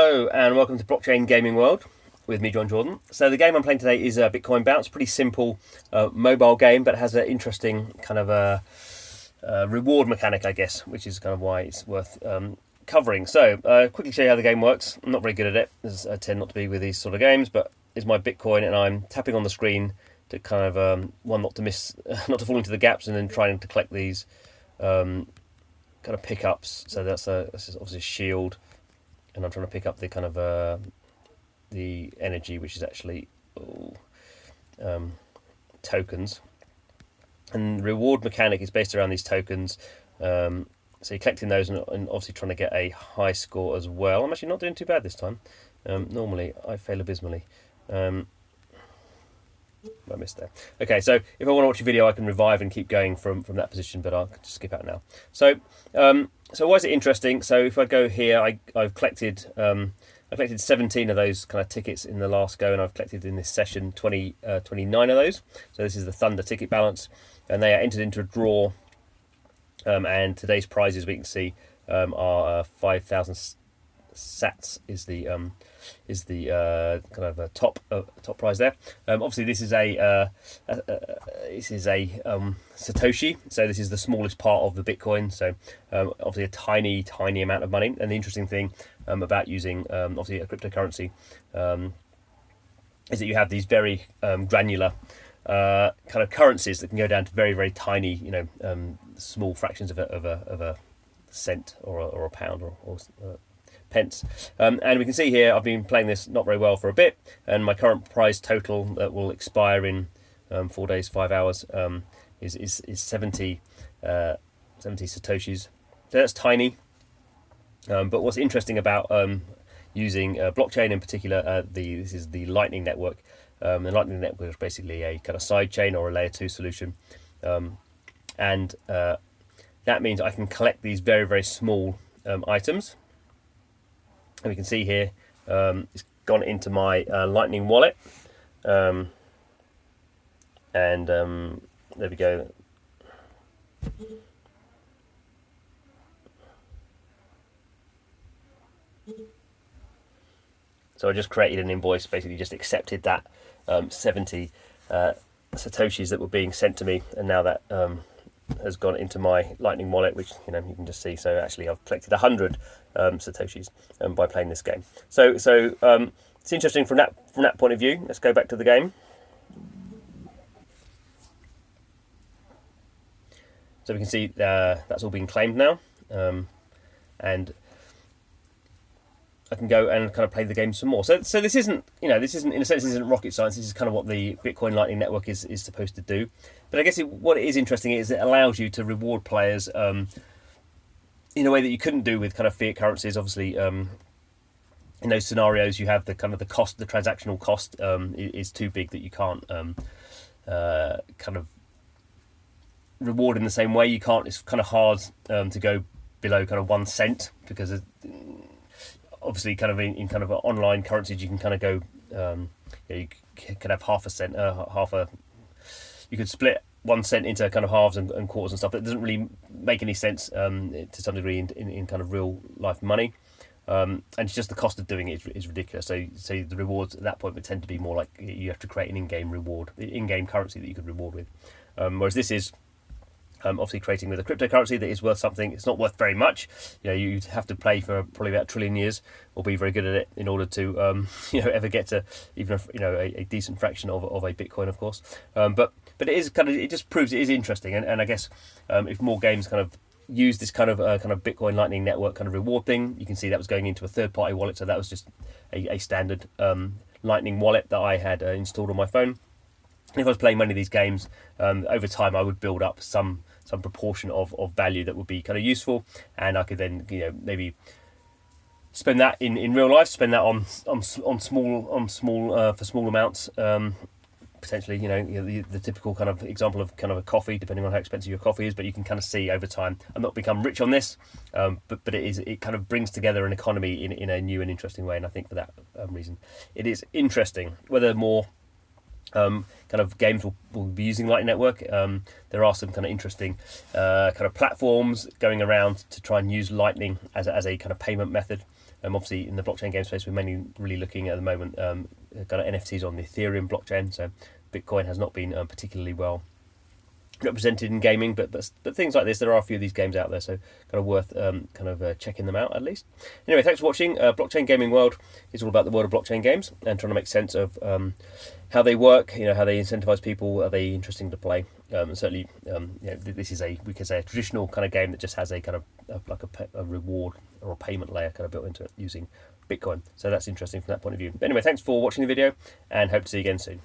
Hello and welcome to Blockchain Gaming World with me, John Jordan. So the game I'm playing today is Bitcoin Bounce. Pretty simple mobile game, but it has an interesting kind of reward mechanic, I guess, which is kind of why it's worth covering. So quickly show you how the game works. I'm not very good at it, as I tend not to be with these sort of games, but it's my Bitcoin and I'm tapping on the screen to kind of, not to fall into the gaps, and then trying to collect these kind of pickups. So this is obviously a shield, and I'm trying to pick up the kind of the energy, which is actually tokens. And the reward mechanic is based around these tokens. So you're collecting those and obviously trying to get a high score as well. I'm actually not doing too bad this time. Normally I fail abysmally. I missed there. Okay, so if I want to watch a video, I can revive and keep going from that position, but I'll just skip out now. So why is it interesting? So if I go here, I've collected I collected 17 of those kind of tickets in the last go, and I've collected in this session 29 of those. So this is the Thunder ticket balance, and they are entered into a draw. And today's prizes, we can see, are 5,000 sats is the kind of a top prize there. Obviously, this is a Satoshi, so this is the smallest part of the Bitcoin. So obviously a tiny amount of money. And the interesting thing about using obviously a cryptocurrency is that you have these very granular kind of currencies that can go down to very tiny, small fractions of a cent or a pound or pence. And we can see here I've been playing this not very well for a bit, and my current prize total that will expire in 4 days 5 hours is 70 satoshis. So that's tiny, but what's interesting about using blockchain in particular, this is the Lightning Network. The Lightning Network is basically a kind of side chain or a layer 2 solution, and that means I can collect these very small items. And we can see here it's gone into my Lightning wallet, and there we go. So I just created an invoice, basically just accepted that 70 satoshis that were being sent to me, and now that has gone into my Lightning wallet, which you can just see. So actually I've collected 100 satoshis by playing this game. So it's interesting from that point of view. Let's go back to the game. So we can see that's all been claimed now, and I can go and kind of play the game some more. So this isn't in a sense, this isn't rocket science. This is kind of what the Bitcoin Lightning Network is supposed to do. But I guess what it is interesting is it allows you to reward players in a way that you couldn't do with kind of fiat currencies. Obviously, in those scenarios, you have the kind of the transactional cost is too big that you can't kind of reward in the same way. You can't. It's kind of hard to go below kind of 1 cent, because obviously kind of in kind of online currencies you can kind of go you can have half a cent, you could split 1 cent into kind of halves and quarters and stuff. That doesn't really make any sense to some degree in kind of real life money, and it's just the cost of doing it is ridiculous. So the rewards at that point would tend to be more like you have to create an in-game currency that you could reward with, whereas this is obviously creating with a cryptocurrency that is worth something. It's not worth very much. You'd have to play for probably about 1 trillion years or be very good at it in order to ever get to even a decent fraction of a Bitcoin, of course. But it is it just proves it is interesting, and I guess if more games kind of use this kind of Bitcoin Lightning Network kind of reward thing, you can see that was going into a third-party wallet. So that was just a standard Lightning wallet that I had installed on my phone. If I was playing many of these games, over time I would build up some proportion of value that would be kind of useful, and I could then maybe spend that in real life, spend that on small for small amounts, potentially the typical kind of example of kind of a coffee, depending on how expensive your coffee is. But you can kind of see over time, I'm not become rich on this, but it kind of brings together an economy in a new and interesting way, and I think for that reason it is interesting. Whether more kind of games will be using Lightning Network. There are some kind of interesting kind of platforms going around to try and use Lightning as a kind of payment method. Obviously, in the blockchain game space, we're mainly really looking at the moment kind of NFTs on the Ethereum blockchain. So Bitcoin has not been particularly well represented in gaming, but things like this, there are a few of these games out there, so kind of worth checking them out at least. Anyway, thanks for watching. Blockchain Gaming World is all about the world of blockchain games and trying to make sense of how they work, how they incentivize people, are they interesting to play, and certainly this is we could say a traditional kind of game that just has a kind of a reward or a payment layer kind of built into it using Bitcoin. So that's interesting from that point of view. But anyway, thanks for watching the video and hope to see you again soon.